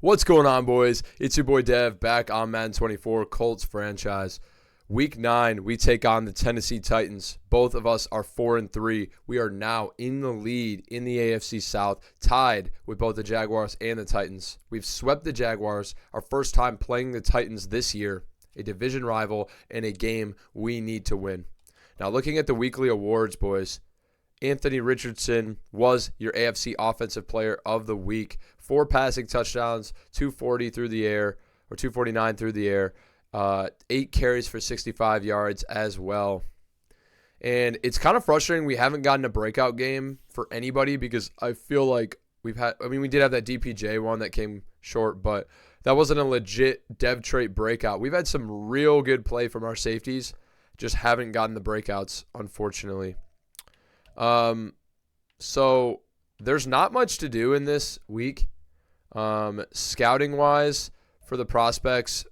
What's going on, boys? It's your boy Dev back on Madden 24, Colts franchise. Week 9, we take on the Tennessee Titans. Both of us are 4-3. We are now in the lead in the AFC South, tied with both the Jaguars and the Titans. We've swept the Jaguars, our first time playing the Titans this year, a division rival and a game we need to win. Now, looking at the weekly awards, boys, Anthony Richardson was your AFC Offensive Player of the Week. 4 passing touchdowns, 240 through the air, or 249 through the air. 8 carries for 65 yards as well. And it's kind of frustrating we haven't gotten a breakout game for anybody because I feel like we did have that DPJ one that came short, but that wasn't a legit dev trait breakout. We've had some real good play from our safeties, just haven't gotten the breakouts, unfortunately. So there's not much to do in this week. Scouting wise for the prospects,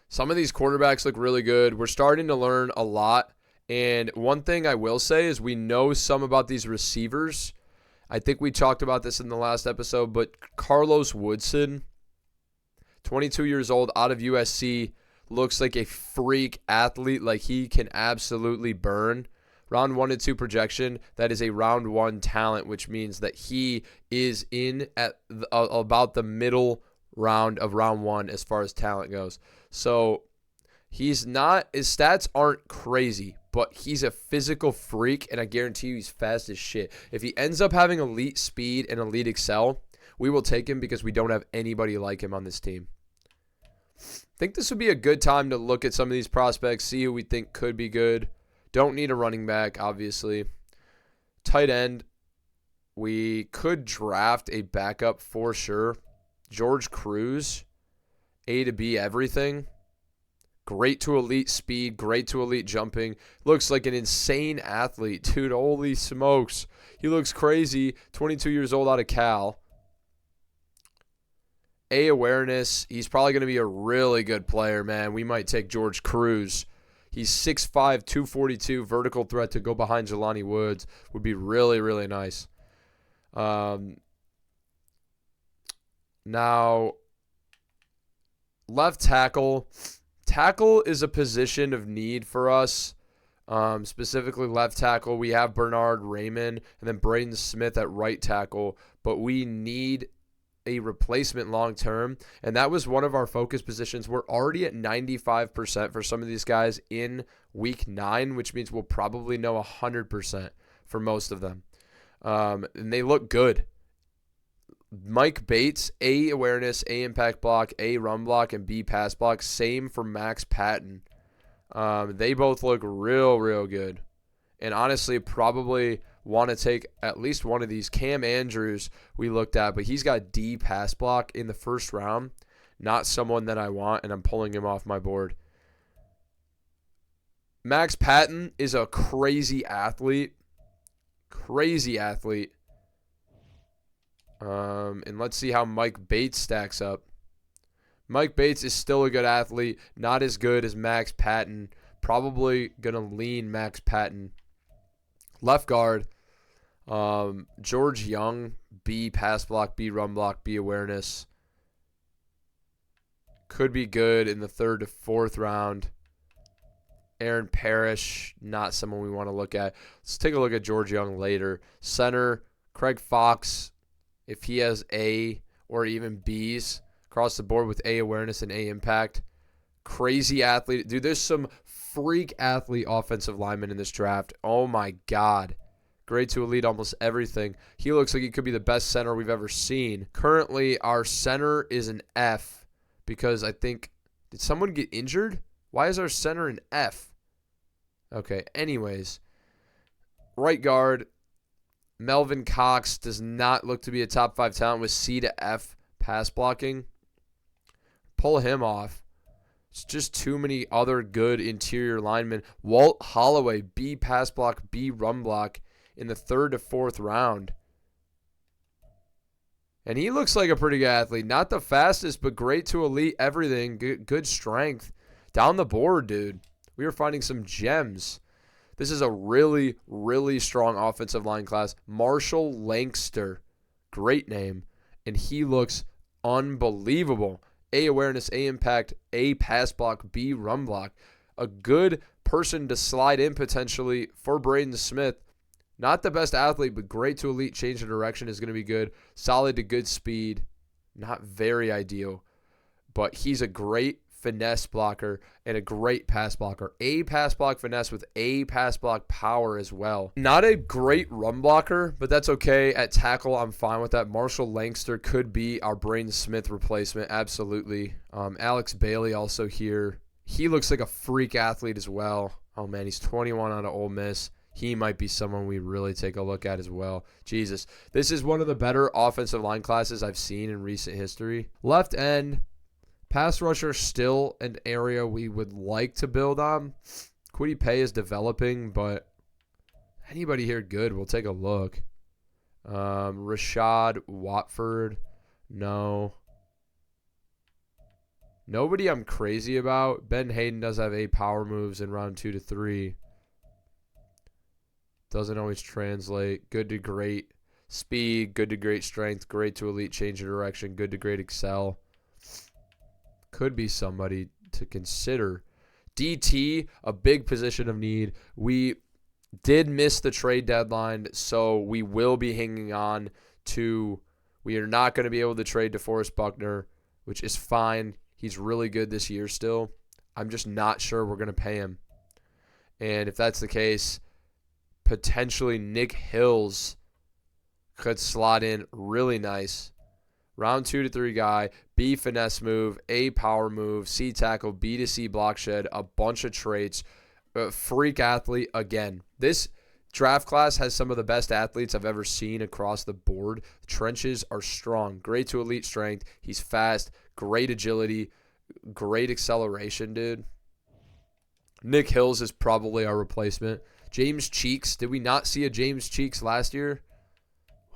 some of these quarterbacks look really good. We're starting to learn a lot. And one thing I will say is we know some about these receivers. I think we talked about this in the last episode, but Carlos Woodson, 22 years old, out of USC, looks like a freak athlete. Like, he can absolutely burn. Round 1 and 2 projection, that is a round 1 talent, which means that he is in at about the middle round of round 1 as far as talent goes. So his stats aren't crazy, but he's a physical freak, and I guarantee you he's fast as shit. If he ends up having elite speed and elite excel, we will take him because we don't have anybody like him on this team. I think this would be a good time to look at some of these prospects, see who we think could be good. Don't need a running back, obviously. Tight end, we could draft a backup for sure. George Cruz, A to B everything. Great to elite speed, great to elite jumping. Looks like an insane athlete, dude. Holy smokes. He looks crazy. 22 years old, out of Cal. A awareness, he's probably going to be a really good player, man. We might take George Cruz. He's 6'5", 242, vertical threat to go behind Jelani Woods. Would be really, really nice. Now, left tackle. Tackle is a position of need for us, specifically left tackle. We have Bernard Raymond and then Braden Smith at right tackle, but we need a replacement long term, and that was one of our focus positions. We're already at 95% for some of these guys in week 9, which means we'll probably know 100% for most of them, and they look good. Mike Bates, A awareness, A impact block, A run block, and B pass block. Same for Max Patton. They both look real good, and honestly probably want to take at least one of these. Cam Andrews we looked at, but he's got D pass block in the first round. Not someone that I want, and I'm pulling him off my board. Max Patton is a crazy athlete. And let's see how Mike Bates stacks up. Mike Bates is still a good athlete. Not as good as Max Patton. Probably going to lean Max Patton. Left guard, George Young, B pass block, B run block, B awareness. Could be good in the 3rd to 4th round. Aaron Parrish, not someone we want to look at. Let's take a look at George Young later. Center, Craig Fox, if he has A or even Bs across the board with A awareness and A impact. Crazy athlete. Dude, there's some freak athlete offensive linemen in this draft. Oh my God. Great to elite almost everything. He looks like he could be the best center we've ever seen. Currently, our center is an F because I think, did someone get injured? Why is our center an F? Okay, anyways. Right guard, Melvin Cox does not look to be a top 5 talent with C to F pass blocking. Pull him off. It's just too many other good interior linemen. Walt Holloway, B pass block, B run block in the 3rd to 4th round. And he looks like a pretty good athlete. Not the fastest, but great to elite everything. Good strength. Down the board, dude. We are finding some gems. This is a really, really strong offensive line class. Marshall Lankster. Great name. And he looks unbelievable. A, awareness, A, impact, A, pass block, B, run block. A good person to slide in potentially for Braden Smith. Not the best athlete, but great to elite. Change of direction is going to be good. Solid to good speed. Not very ideal, but he's a great finesse blocker and a great pass blocker. A pass block finesse with A pass block power as well. Not a great run blocker, but that's okay. At tackle, I'm fine with that. Marshall Langster could be our Braden Smith replacement. Absolutely. Alex Bailey also here. He looks like a freak athlete as well. Oh, man, he's 21 out of Ole Miss. He might be someone we really take a look at as well. Jesus, this is one of the better offensive line classes I've seen in recent history. Left end, pass rusher, still an area we would like to build on. Kwity Paye is developing, but anybody here good? We'll take a look. Rashad Watford, no. Nobody I'm crazy about. Ben Hayden does have A power moves in round 2 to 3. Doesn't always translate. Good to great speed, good to great strength, great to elite change of direction, good to great excel. Could be somebody to consider. DT, a big position of need. We did miss the trade deadline, so we will be hanging on to. We are not going to be able to trade DeForest Buckner, which is fine. He's really good this year still. I'm just not sure we're going to pay him. And if that's the case, potentially Nick Hills could slot in really nice. Round 2 to 3 guy, B finesse move, A power move, C tackle, B to C block shed, a bunch of traits. Freak athlete again. This draft class has some of the best athletes I've ever seen across the board. The trenches are strong. Great to elite strength. He's fast, great agility, great acceleration, dude. Nick Hills is probably our replacement. James Cheeks. Did we not see a James Cheeks last year?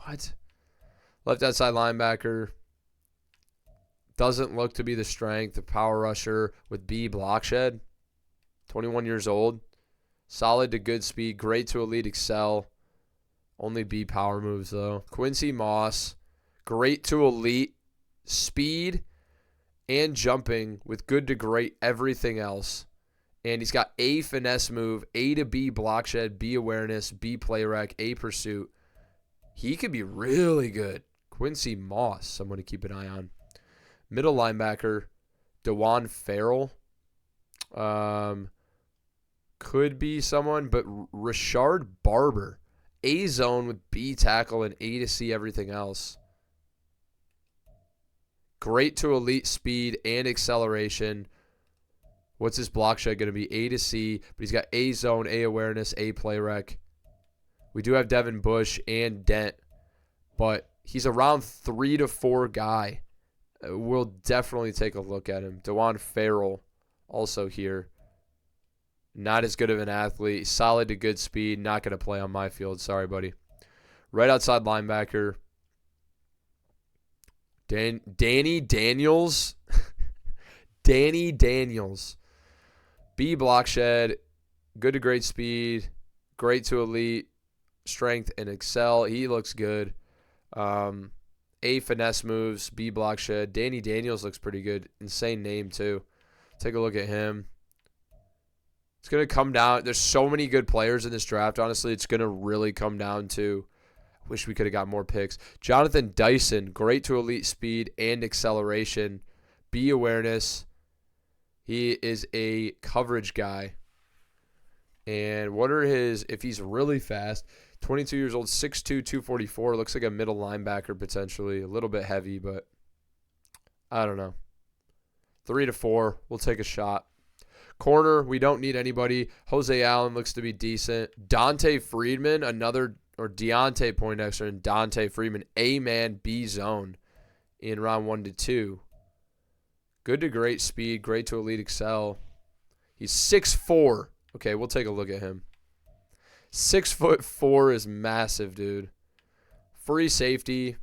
What? Left outside linebacker. Doesn't look to be the strength. The power rusher with B block shed. 21 years old. Solid to good speed. Great to elite excel. Only B power moves though. Quincy Moss. Great to elite speed and jumping with good to great everything else. And he's got A finesse move, A to B block shed, B awareness, B play rec, A pursuit. He could be really good. Quincy Moss, someone to keep an eye on. Middle linebacker, DeJuan Farrell. Could be someone, but Rashard Barber. A zone with B tackle and A to C everything else. Great to elite speed and acceleration. What's his block shed going to be? A to C, but he's got A zone, A awareness, A play rec. We do have Devin Bush and Dent, but he's a round 3 to 4 guy. We'll definitely take a look at him. DeJuan Farrell also here. Not as good of an athlete. Solid to good speed. Not going to play on my field. Sorry, buddy. Right outside linebacker. Danny Daniels. Danny Daniels. B block shed. Good to great speed. Great to elite. Strength and excel. He looks good. A finesse moves. B block shed. Danny Daniels looks pretty good. Insane name too. Take a look at him. It's going to come down. There's so many good players in this draft. Honestly, it's going to really come down to, I wish we could have got more picks. Jonathan Dyson, great to elite speed and acceleration. B awareness. He is a coverage guy. And what are his, if he's really fast, 22 years old, 6'2", 244. Looks like a middle linebacker potentially. A little bit heavy, but I don't know. 3 to 4. We'll take a shot. Corner, we don't need anybody. Jose Allen looks to be decent. Dante Friedman, Deontay Poindexter and Dante Friedman, A-man, B-zone in round 1 to 2. Good to great speed, great to elite excel. He's 6'4". Okay, we'll take a look at him. 6'4" is massive, dude. Free safety.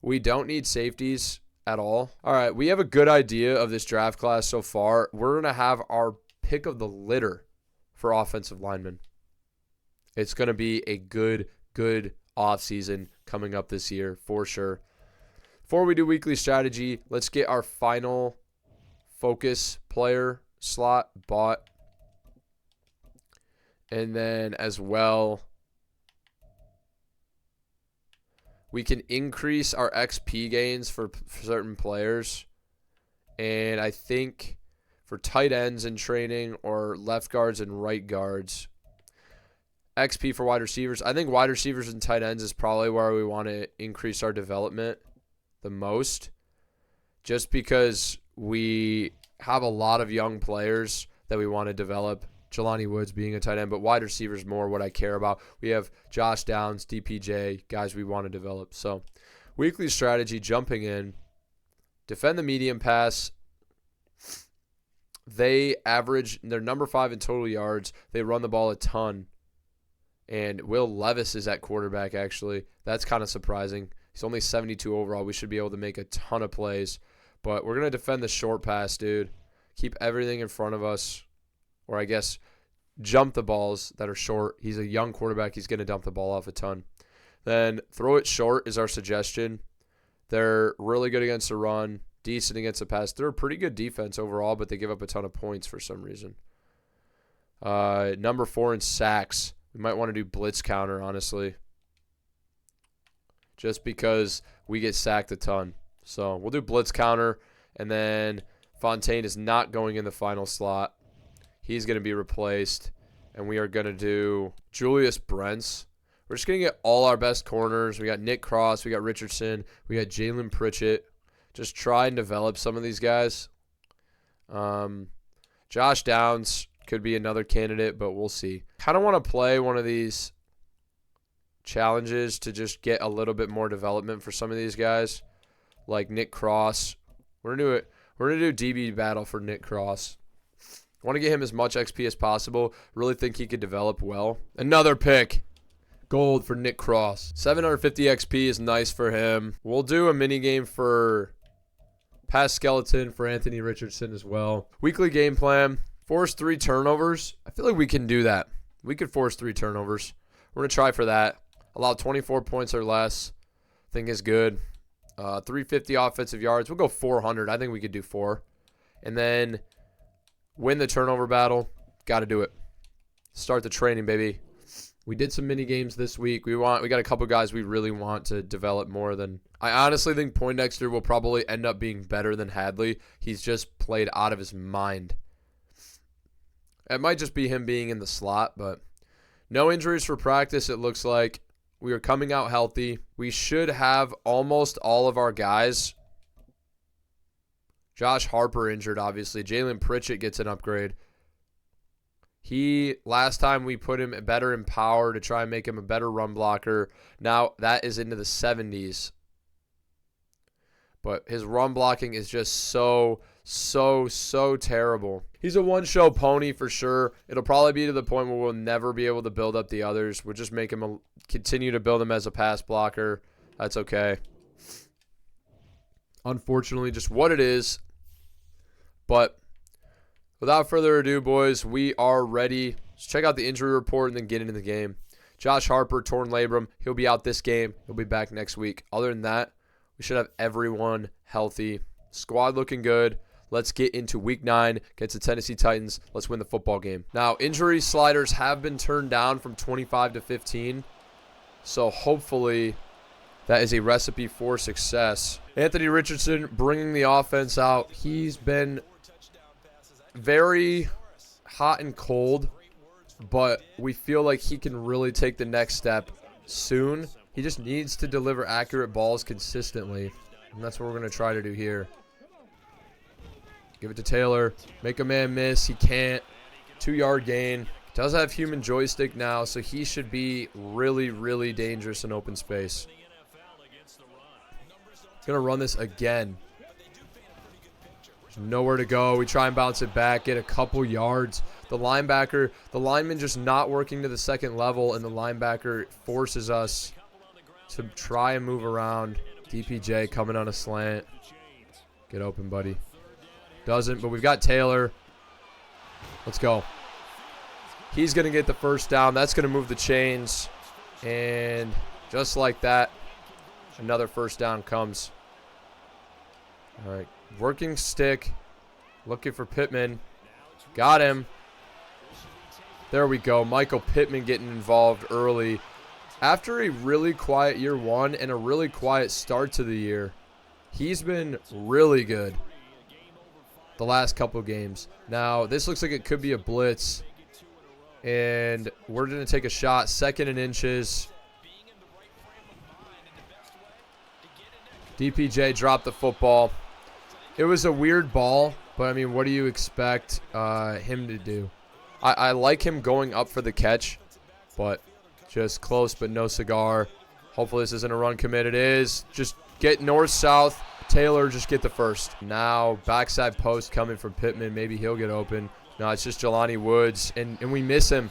We don't need safeties at all. All right, we have a good idea of this draft class so far. We're going to have our pick of the litter for offensive linemen. It's going to be a good offseason coming up this year for sure. Before we do weekly strategy, let's get our final focus player slot bought. And then as well, we can increase our XP gains for certain players. And I think for tight ends in training or left guards and right guards, XP for wide receivers. I think wide receivers and tight ends is probably where we want to increase our development the most, just because we have a lot of young players that we want to develop. Jelani Woods being a tight end, but wide receivers more what I care about. We have Josh Downs, DPJ, guys we want to develop. So weekly strategy, jumping in, defend the medium pass. They're number 5 in total yards. They run the ball a ton. And Will Levis is at quarterback, actually. That's kind of surprising. He's only 72 overall. We should be able to make a ton of plays. But we're going to defend the short pass, dude. Keep everything in front of us. Or I guess jump the balls that are short. He's a young quarterback. He's going to dump the ball off a ton. Then throw it short is our suggestion. They're really good against the run, decent against the pass. They're a pretty good defense overall, but they give up a ton of points for some reason. Number 4 in sacks. We might want to do blitz counter, honestly, just because we get sacked a ton. So we'll do blitz counter, and then Fontaine is not going in the final slot. He's going to be replaced, and we are going to do Julius Brents. We're just going to get all our best corners. We got Nick Cross. We got Richardson. We got Jalen Pritchett. Just try and develop some of these guys. Josh Downs could be another candidate, but we'll see. Kind of want to play one of these challenges to just get a little bit more development for some of these guys, like Nick Cross. We're going to do DB battle for Nick Cross. I want to get him as much XP as possible. Really think he could develop well. Another pick. Gold for Nick Cross. 750 XP is nice for him. We'll do a mini game for pass skeleton for Anthony Richardson as well. Weekly game plan. Force 3 turnovers. I feel like we can do that. We could force 3 turnovers. We're going to try for that. Allow 24 points or less. I think is good. 350 offensive yards. We'll go 400. I think we could do 4. And then win the turnover battle. Got to do it. Start the training, baby. We did some mini games this week. We got a couple guys we really want to develop more than. I honestly think Poindexter will probably end up being better than Hadley. He's just played out of his mind. It might just be him being in the slot, but no injuries for practice, it looks like. We are coming out healthy. We should have almost all of our guys. Josh Harper injured, obviously. Jalen Pritchett gets an upgrade. Last time we put him better in power to try and make him a better run blocker. Now that is into the 70s. But his run blocking is just so terrible. He's a one-show pony for sure. It'll probably be to the point where we'll never be able to build up the others. We'll just make him continue to build him as a pass blocker. That's okay. Unfortunately, just what it is. But without further ado, boys, we are ready. Let's check out the injury report and then get into the game. Josh Harper, torn labrum. He'll be out this game. He'll be back next week. Other than that, we should have everyone healthy. Squad looking good. Let's get into week 9 against the Tennessee Titans. Let's win the football game. Now, injury sliders have been turned down from 25 to 15. So hopefully that is a recipe for success. Anthony Richardson bringing the offense out. He's been very hot and cold, but we feel like he can really take the next step soon. He just needs to deliver accurate balls consistently, and that's what we're going to try to do here. Give it to Taylor. Make a man miss. He can't. 2-yard gain. Does have human joystick now, so he should be really dangerous in open space. Going to run this again. There's nowhere to go. We try and bounce it back, get a couple yards. The lineman just not working to the second level, and the linebacker forces us to try and move around. DPJ coming on a slant. Get open, buddy. Doesn't, but we've got Taylor. Let's go. He's going to get the first down. That's going to move the chains. And just like that, another first down comes. All right, working stick. Looking for Pittman. Got him. There we go. Michael Pittman getting involved early. After a really quiet year one and a really quiet start to the year, he's been really good the last couple games. Now, this looks like it could be a blitz. And we're going to take a shot. 2nd and inches. DPJ dropped the football. It was a weird ball, but, I mean, what do you expect him to do? I like him going up for the catch, but just close but no cigar. Hopefully this isn't a run commit. It is. Just get north-south. Taylor, just get the first. Now, backside post coming from Pittman. Maybe he'll get open. No, it's just Jelani Woods, and we miss him.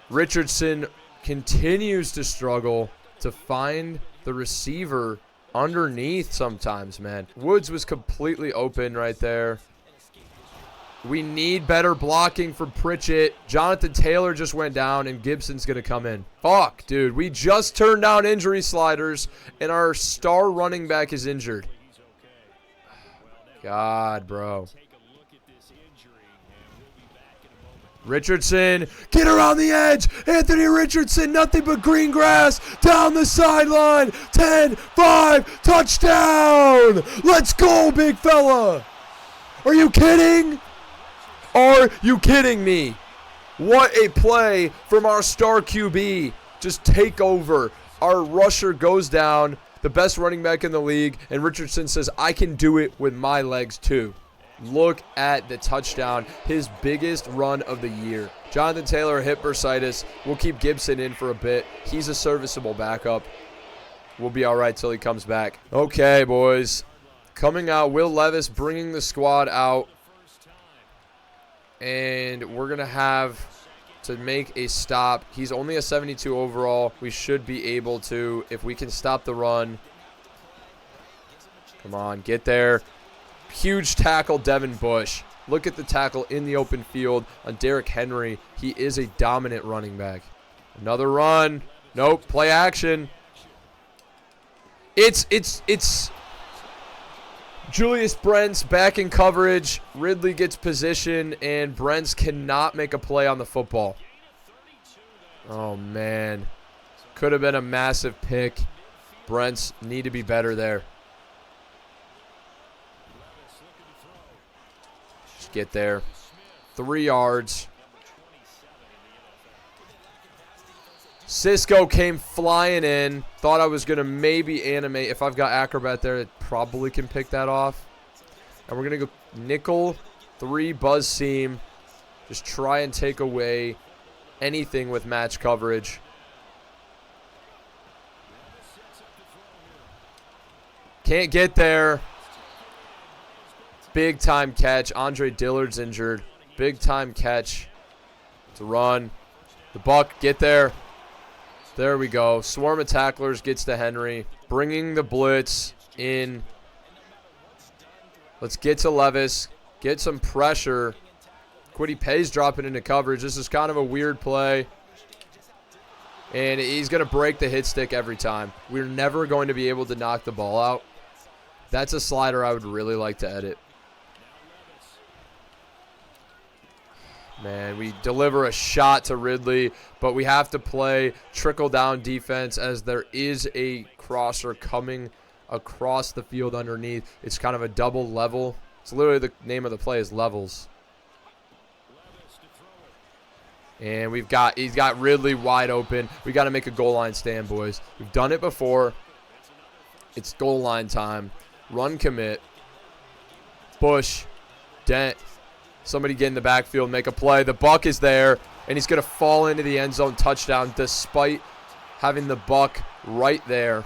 Richardson continues to struggle to find the receiver underneath sometimes, man. Woods was completely open right there. We need better blocking from Pritchett. Jonathan Taylor just went down, and Gibson's going to come in. Fuck, dude. We just turned down injury sliders, and our star running back is injured. God, bro. Richardson, get around the edge. Anthony Richardson, nothing but green grass. Down the sideline. 10-5, touchdown. Let's go, big fella. Are you kidding? Are you kidding me? What a play from our star QB. Just take over. Our rusher goes down, the best running back in the league, and Richardson says, I can do it with my legs too. Look at the touchdown, his biggest run of the year. Jonathan Taylor, hip bursitis. We'll keep Gibson in for a bit. He's a serviceable backup. We'll be all right till he comes back. Okay, boys. Coming out, Will Levis bringing the squad out. And we're going to have to make a stop. He's only a 72 overall. We should be able to, if we can stop the run. Come on, get there. Huge tackle, Devin Bush. Look at the tackle in the open field on Derrick Henry. He is a dominant running back. Another run. Nope, play action. It's Julius Brents back in coverage. Ridley gets position, and Brents cannot make a play on the football. Oh, man. Could have been a massive pick. Brents need to be better there. Just get there. 3 yards. Cisco came flying in. Thought I was going to maybe animate. If I've got Acrobat there, it probably can pick that off. And we're going to go nickel, 3 buzz seam. Just try and take away anything with match coverage. Can't get there. Big time catch. Andre Dillard's injured. Big time catch. It's a run. The Buck, get there. There we go. Swarm of tacklers gets to Henry. Bringing the blitz in. Let's get to Levis. Get some pressure. Kwity Paye's dropping into coverage. This is kind of a weird play. And he's going to break the hit stick every time. We're never going to be able to knock the ball out. That's a slider I would really like to edit. Man, we deliver a shot to Ridley, but we have to play trickle-down defense as there is a crosser coming across the field underneath. It's kind of a double level. It's literally the name of the play is levels. And he's got Ridley wide open. We got to make a goal line stand, boys. We've done it before. It's goal line time. Run commit. Bush. Dent. Somebody get in the backfield, make a play. The Buck is there, and he's going to fall into the end zone touchdown despite having the Buck right there.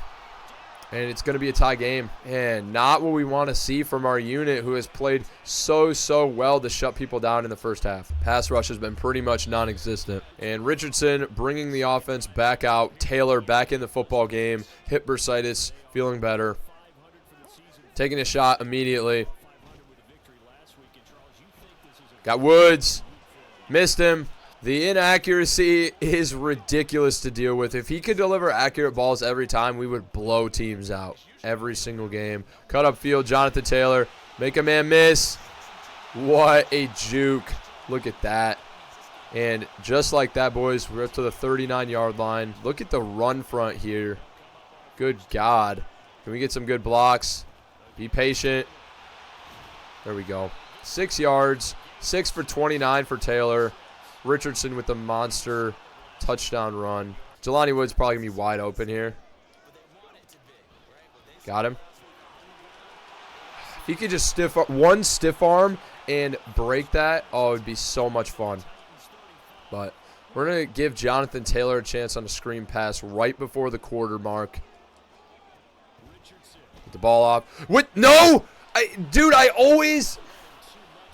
And it's going to be a tie game. And not what we want to see from our unit, who has played so well to shut people down in the first half. Pass rush has been pretty much non-existent. And Richardson bringing the offense back out. Taylor back in the football game. Hip bursitis, feeling better. Taking a shot immediately. Got Woods. Missed him. The inaccuracy is ridiculous to deal with. If he could deliver accurate balls every time, we would blow teams out. every single game. Cut up field, Jonathan Taylor. Make a man miss. What a juke. Look at that. And just like that, boys, we're up to the 39-yard line. Look at the run front here. Good God. Can we get some good blocks? Be patient. There we go. 6 yards. 6 for 29 for Taylor. Richardson with the monster touchdown run. Jelani Wood's probably going to be wide open here. Got him. If he could just stiff arm and break that, oh, it would be so much fun. But we're going to give Jonathan Taylor a chance on a screen pass right before the quarter mark. Get the ball off. What? No! Dude, I always...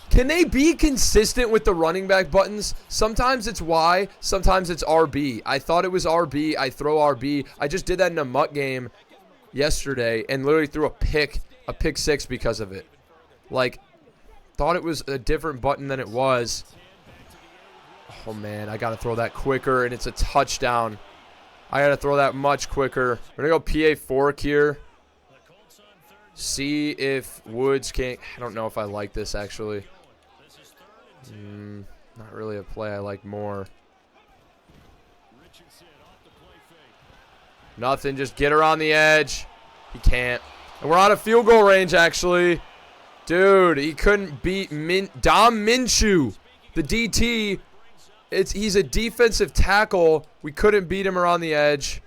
Can they be consistent with the running back buttons? Sometimes it's Y, sometimes it's RB. I thought it was RB. I throw RB. I just did that in a mutt game yesterday and literally threw a pick six because of it. Like, thought it was a different button than it was. Oh, man, I got to throw that quicker, and it's a touchdown. I got to throw that much quicker. We're going to go PA fork here. See if Woods can't. I don't know if I like this, actually. Not really a play I like more. Nothing. Just get her on the edge. He can't. And we're out of field goal range, actually. Dude, he couldn't beat Dom Minshew, the DT. He's a defensive tackle. We couldn't beat him around the edge.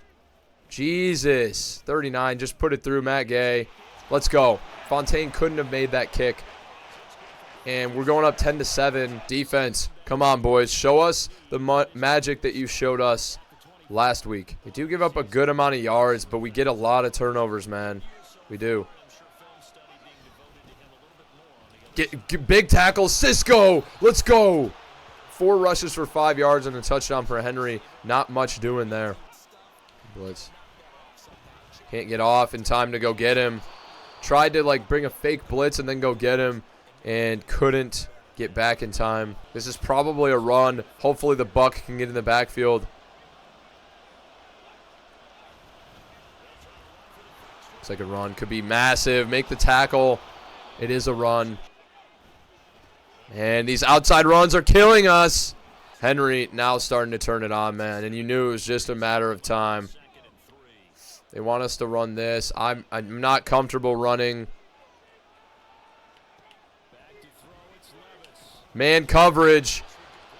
Jesus. 39. Just put it through Matt Gay. Let's go. Fontaine couldn't have made that kick. And we're going up 10-7. Defense. Come on, boys. Show us the magic that you showed us last week. We do give up a good amount of yards, but we get a lot of turnovers, man. We do. Get big tackle. Cisco. Let's go. 4 rushes for 5 yards and a touchdown for Henry. Not much doing there. Blitz. Can't get off in time to go get him. Tried to, like, bring a fake blitz and then go get him and couldn't get back in time. This is probably a run. Hopefully the Buck can get in the backfield. Looks like a run. Could be massive. Make the tackle. It is a run. And these outside runs are killing us. Henry now starting to turn it on, man. And you knew it was just a matter of time. They want us to run this. I'm not comfortable running. Man coverage.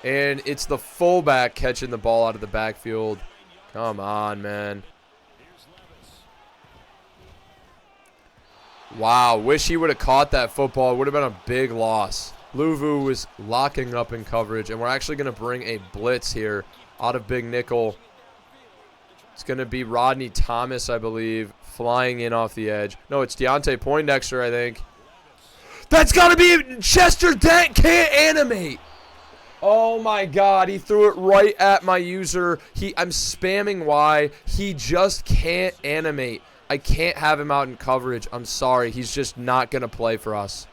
And it's the fullback catching the ball out of the backfield. Come on, man. Wow. Wish he would have caught that football. It would have been a big loss. Luvu was locking up in coverage. And we're actually going to bring a blitz here out of big nickel. It's going to be Rodney Thomas, I believe, flying in off the edge. No, it's Deontay Poindexter, I think. That's got to be Chester Dent. Can't animate. Oh, my God. He threw it right at my user. I'm spamming Y. He just can't animate. I can't have him out in coverage. I'm sorry. He's just not going to play for us.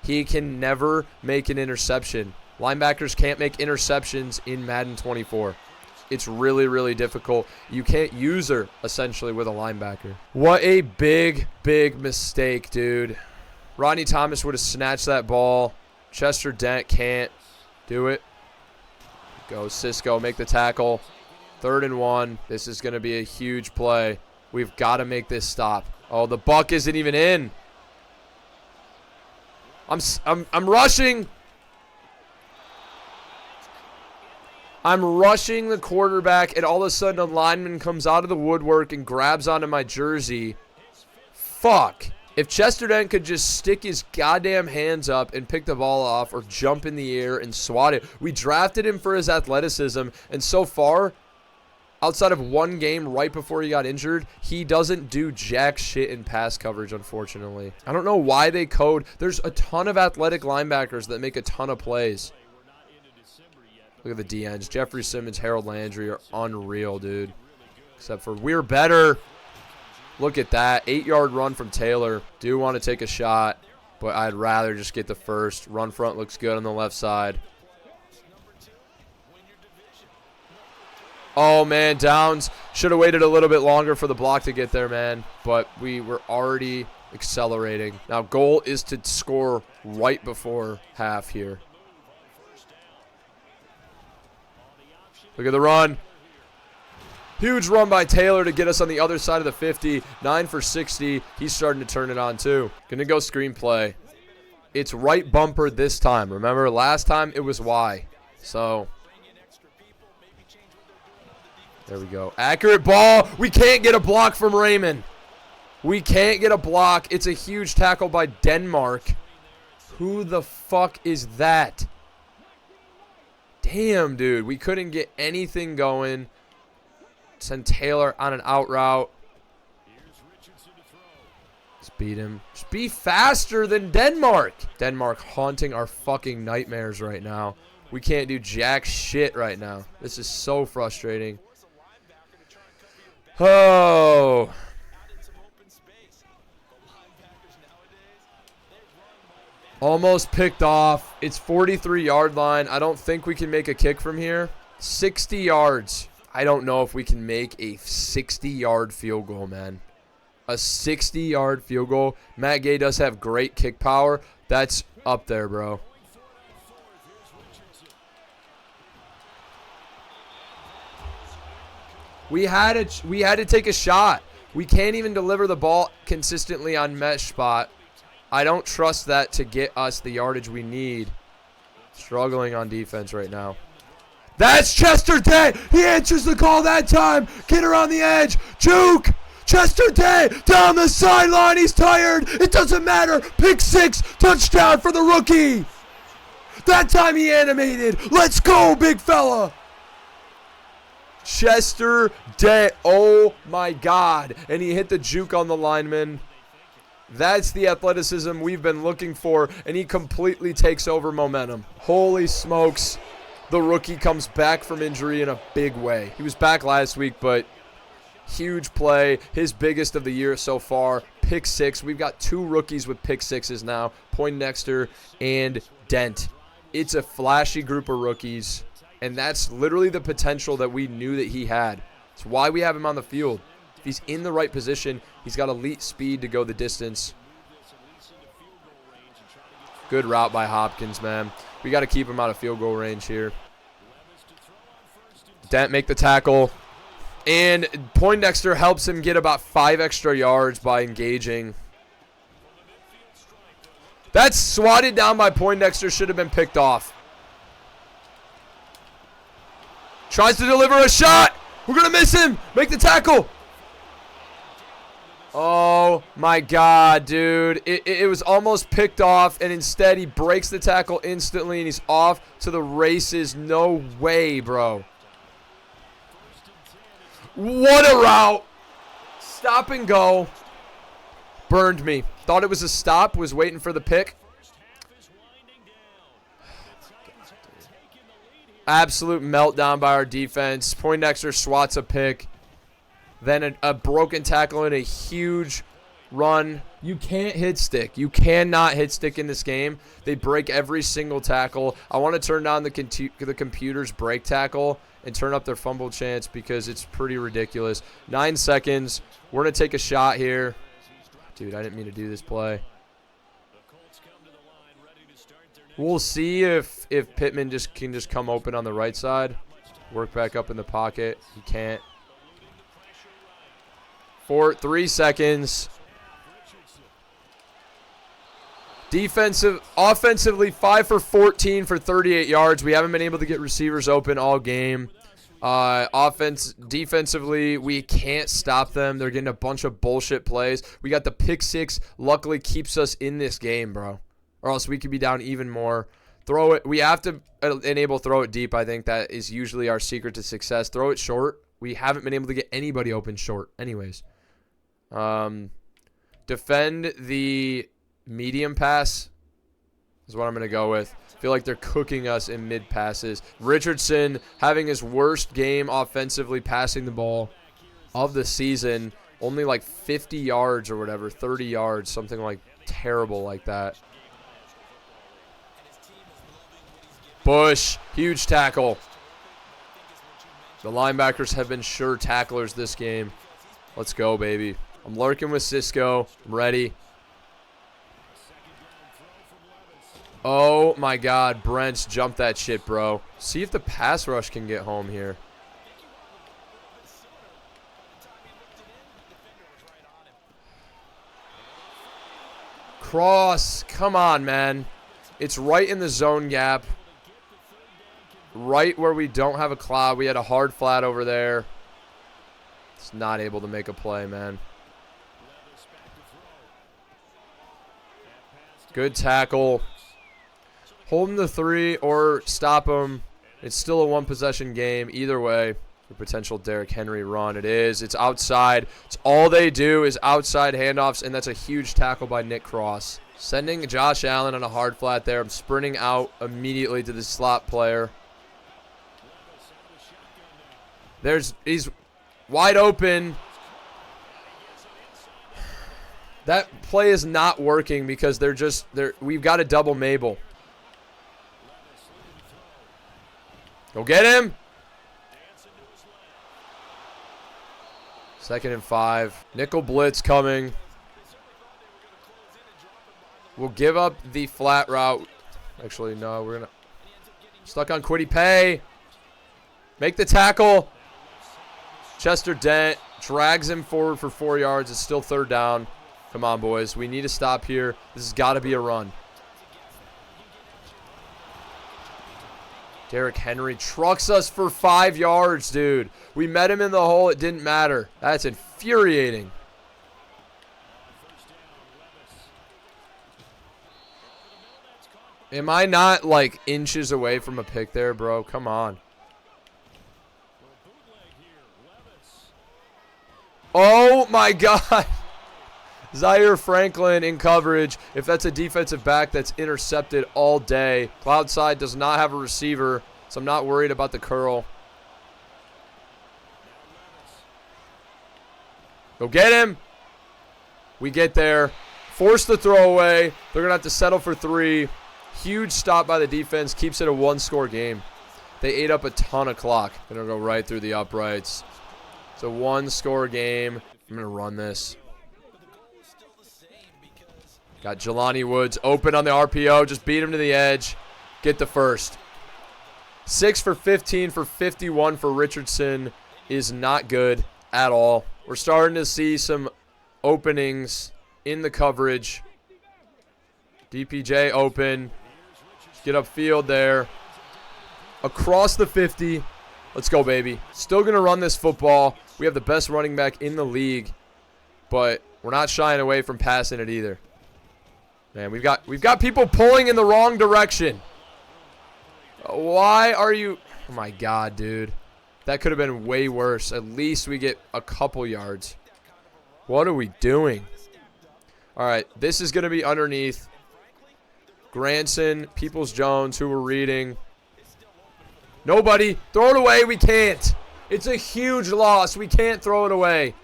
He can never make an interception. Linebackers can't make interceptions in Madden 24. It's really, really difficult. You can't use her, essentially, with a linebacker. What a big, big mistake, dude. Rodney Thomas would have snatched that ball. Chester Dent can't do it. Go Cisco, make the tackle. 3rd and 1. This is going to be a huge play. We've got to make this stop. Oh, the Buck isn't even in. I'm rushing. I'm rushing the quarterback, and all of a sudden a lineman comes out of the woodwork and grabs onto my jersey. Fuck. If Chester Dent could just stick his goddamn hands up and pick the ball off or jump in the air and swat it. We drafted him for his athleticism, and so far, outside of one game right before he got injured, he doesn't do jack shit in pass coverage, unfortunately. I don't know why they code. There's a ton of athletic linebackers that make a ton of plays. Look at the DNs. Jeffrey Simmons, Harold Landry are unreal, dude. Except for we're better. Look at that. 8-yard run from Taylor. Do want to take a shot, but I'd rather just get the first. Run front looks good on the left side. Oh, man, Downs should have waited a little bit longer for the block to get there, man. But we were already accelerating. Now, goal is to score right before half here. Look at the run. Huge run by Taylor to get us on the other side of the 50. 9 for 60. He's starting to turn it on, too. Going to go screenplay. It's right bumper this time. Remember, last time it was Y. So, there we go. Accurate ball. We can't get a block from Raymond. We can't get a block. It's a huge tackle by Denmark. Who the fuck is that? Damn, dude. We couldn't get anything going. Send Taylor on an out route. Just beat him. Just be faster than Denmark. Denmark haunting our fucking nightmares right now. We can't do jack shit right now. This is so frustrating. Oh. Almost picked off. It's 43-yard line. I don't think we can make a kick from here. 60 yards. I don't know if we can make a 60-yard field goal, man. A 60-yard field goal. Matt Gay does have great kick power. That's up there, bro. We had to take a shot. We can't even deliver the ball consistently on mesh spot. I don't trust that to get us the yardage we need. Struggling on defense right now. That's Chester Day. He answers the call that time. Get around the edge. Juke. Chester Day down the sideline. He's tired. It doesn't matter. Pick 6. Touchdown for the rookie. That time he animated. Let's go, big fella. Chester Day. Oh, my God. And he hit the juke on the lineman. That's the athleticism we've been looking for, and he completely takes over momentum. Holy smokes. The rookie comes back from injury in a big way. He was back last week, but huge play. His biggest of the year so far. Pick 6. We've got 2 rookies with pick 6s now. Poindexter and Dent. It's a flashy group of rookies, and that's literally the potential that we knew that he had. It's why we have him on the field. If he's in the right position, he's got elite speed to go the distance. Good route by Hopkins, man. We got to keep him out of field goal range here. Dent make the tackle. And Poindexter helps him get about 5 extra yards by engaging. That's swatted down by Poindexter. Should have been picked off. Tries to deliver a shot. We're going to miss him. Make the tackle. Oh, my God, dude. It was almost picked off, and instead he breaks the tackle instantly, and he's off to the races. No way, bro. What a route. Stop and go. Burned me. Thought it was a stop, was waiting for the pick. Absolute meltdown by our defense. Poindexter swats a pick. Then a broken tackle and a huge run. You can't hit stick. You cannot hit stick in this game. They break every single tackle. I want to turn down the computer's break tackle and turn up their fumble chance because it's pretty ridiculous. 9 seconds. We're going to take a shot here. Dude, I didn't mean to do this play. We'll see if Pittman can just come open on the right side. Work back up in the pocket. He can't. 3 seconds. Offensively, 5 for 14 for 38 yards. We haven't been able to get receivers open all game. Defensively, we can't stop them. They're getting a bunch of bullshit plays. We got the pick 6. Luckily, keeps us in this game, bro. Or else we could be down even more. Throw it. We have to enable throw it deep. I think that is usually our secret to success. Throw it short. We haven't been able to get anybody open short anyways. Defend the medium pass is what I'm going to go with. I feel like they're cooking us in mid passes. Richardson having his worst game offensively passing the ball of the season. Only like 50 yards or whatever, 30 yards, something like terrible like that. Bush, huge tackle. The linebackers have been sure tacklers this game. Let's go, baby. I'm lurking with Cisco. I'm ready. Oh, my God. Brent's jumped that shit, bro. See if the pass rush can get home here. Cross. Come on, man. It's right in the zone gap. Right where we don't have a cloud. We had a hard flat over there. It's not able to make a play, man. Good tackle. Hold him to 3 or stop him. It's still a one-possession game. Either way, the potential Derrick Henry run. It is. It's outside. It's all they do is outside handoffs, and that's a huge tackle by Nick Cross. Sending Josh Allen on a hard flat there. I'm sprinting out immediately to the slot player. He's wide open. That play is not working because we've got a double Mabel. Go get him. 2nd and 5. Nickel blitz coming. We'll give up the flat route. Actually, no, we're stuck on Kwity Paye. Make the tackle. Chester Dent drags him forward for 4 yards. It's still 3rd down. Come on, boys. We need to stop here. This has got to be a run. Derrick Henry trucks us for 5 yards, dude. We met him in the hole. It didn't matter. That's infuriating. Am I not, like, inches away from a pick there, bro? Come on. Oh, my God. Zaire Franklin in coverage. If that's a defensive back, that's intercepted all day. Cloudside does not have a receiver, so I'm not worried about the curl. Go get him. We get there. Force the throwaway. They're going to have to settle for 3. Huge stop by the defense. Keeps it a 1-score game. They ate up a ton of clock. Going to go right through the uprights. It's a 1-score game. I'm going to run this. Got Jelani Woods open on the RPO. Just beat him to the edge. Get the first. 6 for 15 for 51 for Richardson is not good at all. We're starting to see some openings in the coverage. DPJ open. Get upfield there. Across the 50. Let's go, baby. Still going to run this football. We have the best running back in the league, but we're not shying away from passing it either. Man, we've got people pulling in the wrong direction. Why are you... Oh, my God, dude. That could have been way worse. At least we get a couple yards. What are we doing? All right, this is going to be underneath. Granson, Peoples-Jones, who we're reading. Nobody. Throw it away. We can't. It's a huge loss. We can't throw it away.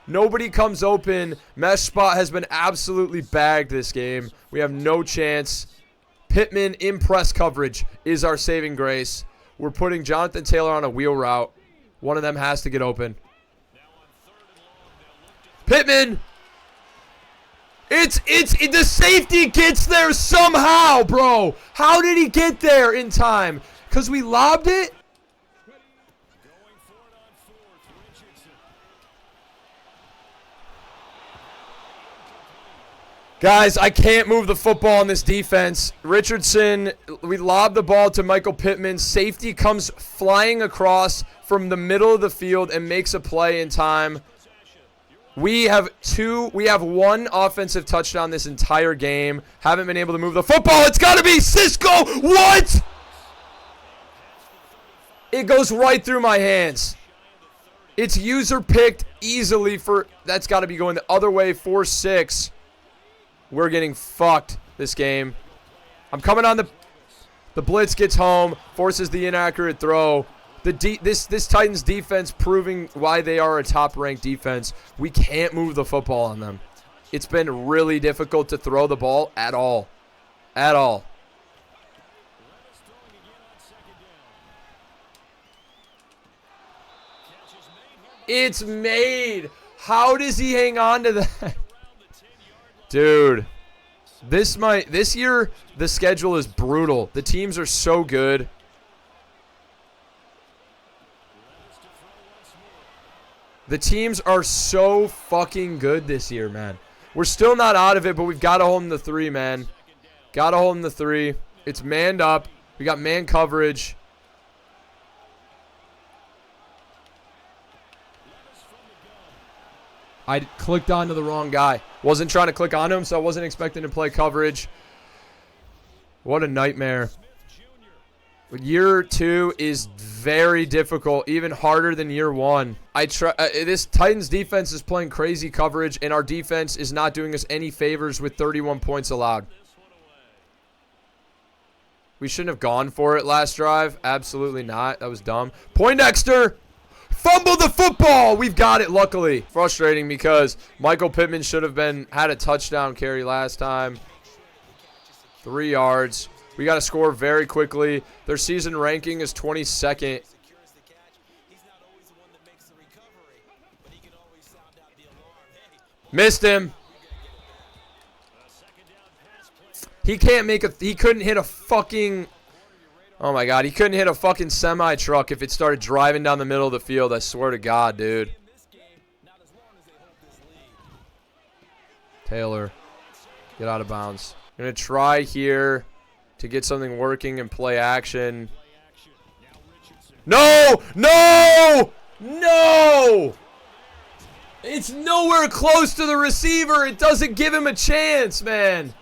Nobody comes open. Mesh spot has been absolutely bagged this game. We have no chance. Pittman in press coverage is our saving grace. We're putting Jonathan Taylor on a wheel route. One of them has to get open. Pittman! The safety gets there somehow, bro. How did he get there in time? Because we lobbed it? Guys, I can't move the football on this defense. Richardson, we lob the ball to Michael Pittman. Safety comes flying across from the middle of the field and makes a play in time. We have one offensive touchdown this entire game. Haven't been able to move the football. It's got to be Cisco. What? It goes right through my hands. It's user picked easily for, that's got to be going the other way, 4-6. We're getting fucked this game. I'm coming on the blitz gets home, forces the inaccurate throw. This Titans defense proving why they are a top-ranked defense. We can't move the football on them. It's been really difficult to throw the ball at all. At all. It's made. How does he hang on to that? Dude, this year the schedule is brutal. The teams are so good. The teams are so fucking good this year, man. We're still not out of it, but we've got to hold them to 3, man. Got to hold them to 3. It's manned up. We got man coverage. I clicked onto the wrong guy. Wasn't trying to click on him, so I wasn't expecting to play coverage. What a nightmare. Year 2 is very difficult, even harder than year 1. This Titans defense is playing crazy coverage, and our defense is not doing us any favors with 31 points allowed. We shouldn't have gone for it last drive. Absolutely not. That was dumb. Poindexter! Fumble the football! We've got it, luckily. Frustrating because Michael Pittman should have had a touchdown carry last time. 3 yards. We got to score very quickly. Their season ranking is 22nd. Missed him. He couldn't hit a fucking... Oh my God, he couldn't hit a fucking semi-truck if it started driving down the middle of the field. I swear to God, dude. Taylor, get out of bounds. I'm going to try here to get something working and play action. No! No! No! It's nowhere close to the receiver. It doesn't give him a chance, man.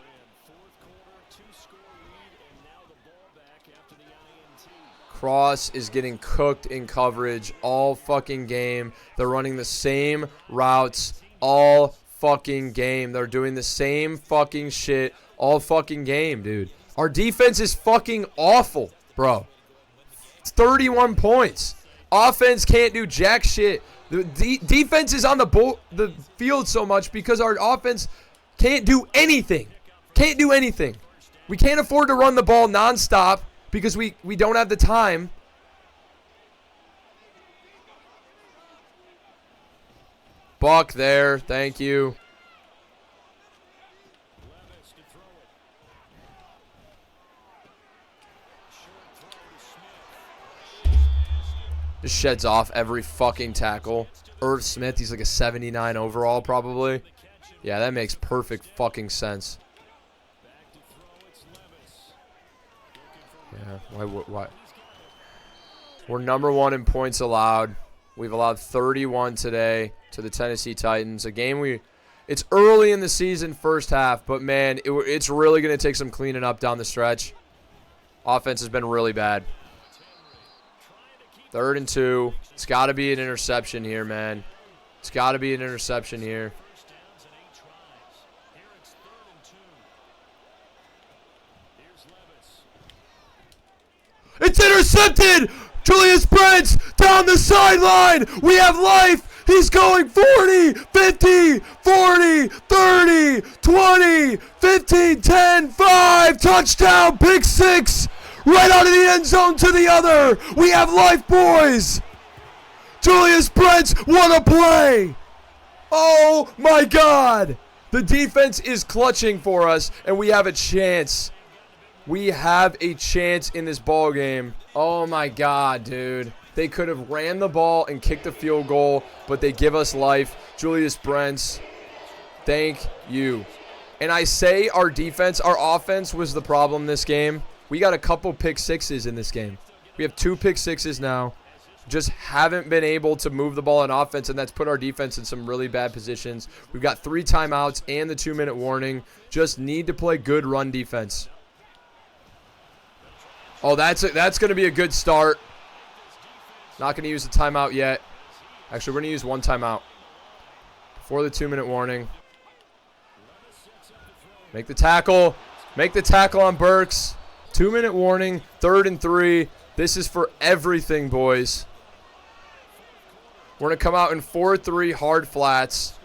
Cross is getting cooked in coverage all fucking game. They're running the same routes all fucking game. They're doing the same fucking shit all fucking game, dude. Our defense is fucking awful, bro. It's 31 points. Offense can't do jack shit. The defense is on the field so much because our offense can't do anything. Can't do anything. We can't afford to run the ball nonstop because we don't have the time. Buck there. Thank you. Just sheds off every fucking tackle. Irv Smith, he's like a 79 overall probably. Yeah, that makes perfect fucking sense. Yeah, why? We're number 1 in points allowed. We've allowed 31 today to the Tennessee Titans. A game it's early in the season, first half, but man, it's really going to take some cleaning up down the stretch. Offense has been really bad. 3rd and 2. It's got to be an interception here, man. It's got to be an interception here. It's intercepted! Julius Brents down the sideline! We have life! He's going 40, 50, 40, 30, 20, 15, 10, 5. Touchdown, pick 6! Right out of the end zone to the other. We have life, boys. Julius Brents, what a play. Oh, my God. The defense is clutching for us, and we have a chance. We have a chance in this ball game. Oh, my God, dude. They could have ran the ball and kicked a field goal, but they give us life. Julius Brents, thank you. And I say our offense was the problem this game. We got a couple pick sixes in this game. We have 2 pick sixes now. Just haven't been able to move the ball on offense, and that's put our defense in some really bad positions. We've got 3 timeouts and the 2-minute warning. Just need to play good run defense. Oh, that's going to be a good start. Not going to use the timeout yet. Actually, we're going to use 1 timeout before the 2-minute warning. Make the tackle. Make the tackle on Burks. 2-minute warning, 3rd and 3. This is for everything, boys. We're going to come out in 4-3 hard flats.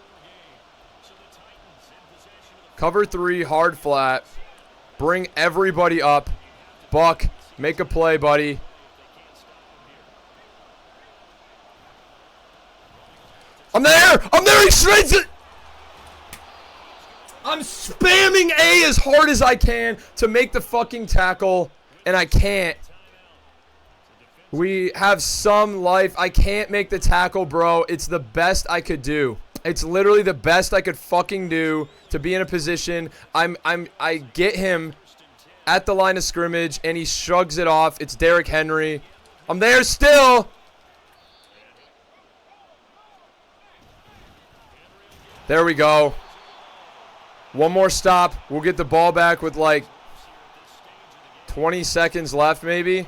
Cover 3 hard flat. Bring everybody up. Buck, make a play, buddy. I'm there. I'm there. He shreds it. I'm spamming A as hard as I can to make the fucking tackle, and I can't. We have some life. I can't make the tackle, bro. It's the best I could do. It's literally the best I could fucking do to be in a position. I get him at the line of scrimmage, and he shrugs it off. It's Derrick Henry. I'm there still. There we go. One more stop. We'll get the ball back with like 20 seconds left maybe.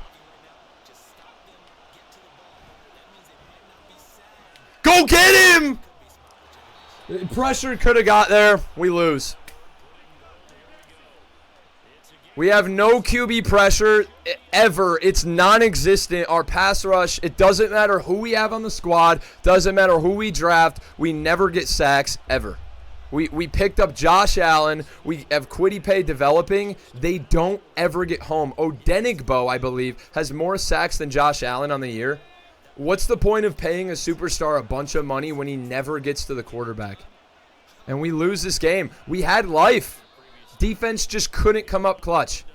Go get him! Pressure could have got there. We lose. We have no QB pressure ever. It's non-existent. Our pass rush, it doesn't matter who we have on the squad. Doesn't matter who we draft. We never get sacks ever. We picked up Josh Allen. We have Kwity Paye developing. They don't ever get home. Odenigbo, I believe, has more sacks than Josh Allen on the year. What's the point of paying a superstar a bunch of money when he never gets to the quarterback? And we lose this game. We had life. Defense just couldn't come up clutch.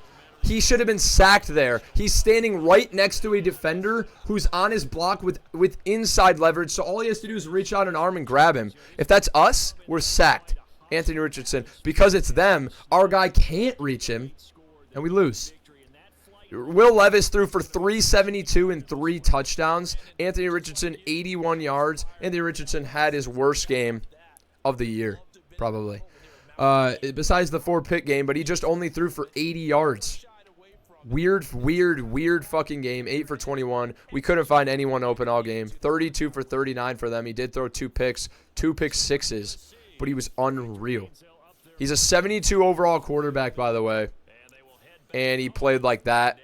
He should have been sacked there. He's standing right next to a defender who's on his block with inside leverage, so all he has to do is reach out an arm and grab him. If that's us, we're sacked. Anthony Richardson. Because it's them, our guy can't reach him, and we lose. Will Levis threw for 372 and 3 touchdowns. Anthony Richardson, 81 yards. Anthony Richardson had his worst game of the year, probably. Besides the 4-pick game, but he just only threw for 80 yards. Weird fucking game. 8 for 21. We couldn't find anyone open all game. 32 for 39 for them. He did throw 2 picks, 2 pick sixes, but he was unreal. He's a 72 overall quarterback, by the way, and he played like that.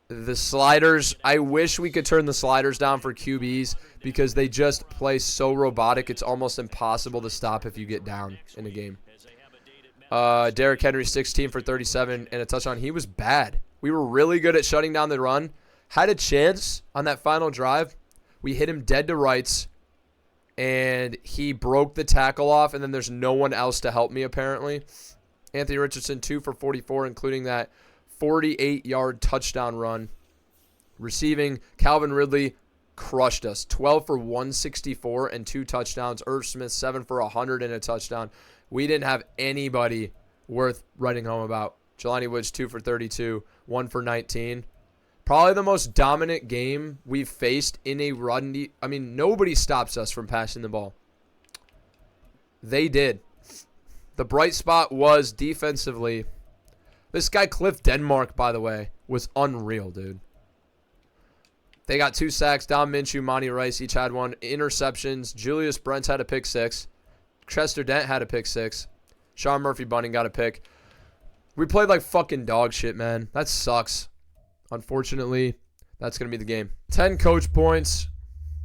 The sliders, I wish we could turn the sliders down for QBs because they just play so robotic. It's almost impossible to stop if you get down in a game. Derrick Henry, 16 for 37 and a touchdown. He was bad. We were really good at shutting down the run. Had a chance on that final drive. We hit him dead to rights, and he broke the tackle off, and then there's no one else to help me apparently. Anthony Richardson, 2 for 44, including that 48-yard touchdown run. Receiving, Calvin Ridley crushed us. 12 for 164 and 2 touchdowns. Irv Smith, 7 for 100 and a touchdown. We didn't have anybody worth writing home about. Jelani Woods, 2 for 32, 1 for 19. Probably the most dominant game we've faced in a run. I mean, nobody stops us from passing the ball. They did. The bright spot was defensively. This guy, Cliff Denmark, by the way, was unreal, dude. They got 2 sacks. Dom Minshew, Monty Rice each had 1. Interceptions. Julius Brents had a pick 6. Chester Dent had a pick 6. Sean Murphy-Bunting got a pick. We played like fucking dog shit, man. That sucks. Unfortunately, that's going to be the game. 10 coach points.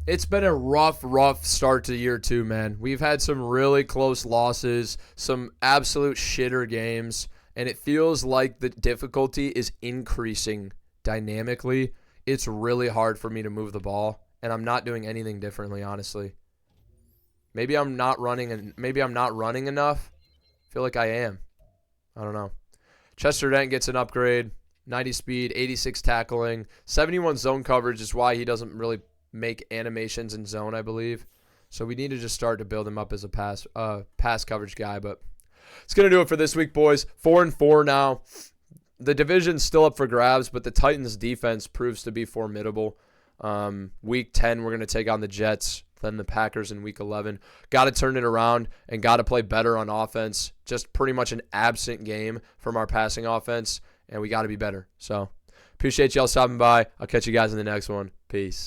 It's been a rough start to year 2, man. We've had some really close losses, some absolute shitter games, and it feels like the difficulty is increasing dynamically. It's really hard for me to move the ball, and I'm not doing anything differently, honestly. Maybe I'm not running enough. I feel like I am. I don't know. Chester Dent gets an upgrade. 90 speed, 86 tackling. 71 zone coverage is why he doesn't really make animations in zone, I believe. So we need to just start to build him up as a pass coverage guy. But it's going to do it for this week, boys. 4-4 now. The division's still up for grabs, but the Titans' defense proves to be formidable. Week 10, we're going to take on the Jets, then the Packers in Week 11. Got to turn it around and got to play better on offense. Just pretty much an absent game from our passing offense, and we got to be better. So appreciate y'all stopping by. I'll catch you guys in the next one. Peace.